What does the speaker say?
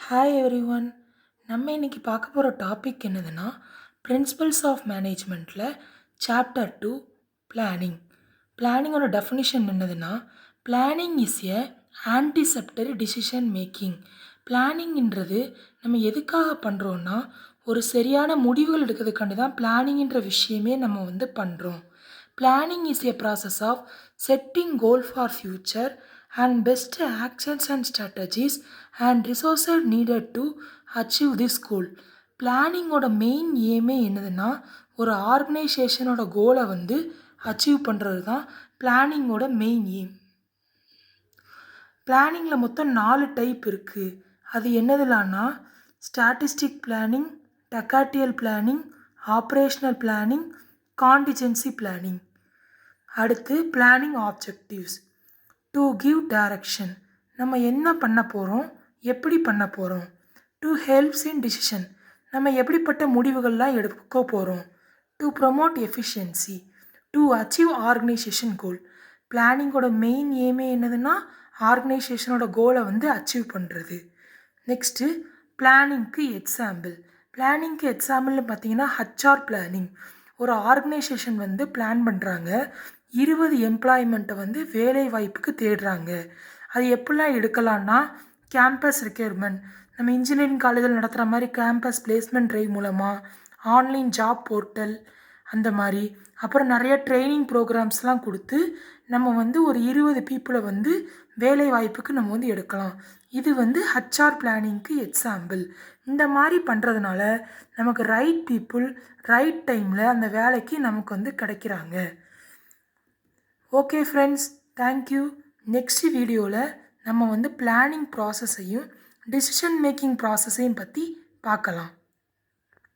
Hi everyone. நம்ம இன்னைக்கு பார்க்க போகிற டாபிக் என்னதுன்னா பிரின்சிபல்ஸ் ஆஃப் மேனேஜ்மெண்ட்டில் சாப்டர் 2 பிளானிங். பிளானிங்கோட டெஃபினிஷன் என்னதுன்னா planning is a anticipatory decision making. பிளானிங்ன்றது நம்ம எதுக்காக பண்ணுறோன்னா ஒரு சரியான முடிவுகள் எடுக்கிறதுக்காண்டி தான் பிளானிங்ன்ற விஷயமே நம்ம பண்ணுறோம். Planning is a process of setting goal for future and best actions and strategies and resources needed to achieve this goal. பிளானிங்கோட மெயின் ஏமே என்னதுன்னா ஒரு ஆர்கனைசேஷனோட கோலை அச்சீவ் பண்ணுறது தான் பிளானிங்கோட மெயின் ஏம். பிளானிங்கில் மொத்தம் 4 டைப் இருக்குது. அது என்னதுலான்னா statistic planning, tactical planning, operational planning, contingency planning. அடுத்து planning objectives. To give direction, நம்ம என்ன பண்ண போகிறோம், எப்படி பண்ண போகிறோம். டு ஹெல்ப்ஸ் இன் டிசிஷன், நம்ம எப்படிப்பட்ட முடிவுகள்லாம் எடுக்க போகிறோம். To promote efficiency, to achieve organisation goal. பிளானிங்கோட மெயின் ஏமே என்னதுன்னா ஆர்கனைசேஷனோட கோலை அச்சீவ் பண்ணுறது. Next பிளானிங்க்கு example. பிளானிங்க்கு எக்ஸாம்பிள்னு பார்த்தீங்கன்னா ஹச்ஆர் பிளானிங். ஒரு ஆர்கனைசேஷன் பிளான் பண்ணுறாங்க, 20 எம்ப்ளாய்மெண்ட்டை வேலை வாய்ப்புக்கு தேடுறாங்க. அது எப்படிலாம் எடுக்கலான்னா கேம்பஸ் ரெக்யர்மெண்ட், நம்ம இன்ஜினியரிங் காலேஜில் நடத்துகிற மாதிரி கேம்பஸ் பிளேஸ்மெண்ட் ட்ரைவ் மூலமாக, ஆன்லைன் ஜாப் போர்ட்டல் அந்த மாதிரி, அப்புறம் நிறைய ட்ரைனிங் ப்ரோக்ராம்ஸ்லாம் கொடுத்து நம்ம ஒரு 20 பீப்புளை வேலை வாய்ப்புக்கு நம்ம எடுக்கலாம். இது ஹச்ஆர் பிளானிங்க்கு எக்ஸாம்பிள். இந்த மாதிரி பண்ணுறதுனால நமக்கு ரைட் பீப்புள் ரைட் டைமில் அந்த வேலைக்கு நமக்கு கிடைக்கிறாங்க. Okay friends, thank you. நெக்ஸ்ட் வீடியோவில் நம்ம பிளானிங் ப்ராசஸையும் டிசிஷன் மேக்கிங் ப்ராசஸையும் பற்றி பார்க்கலாம்.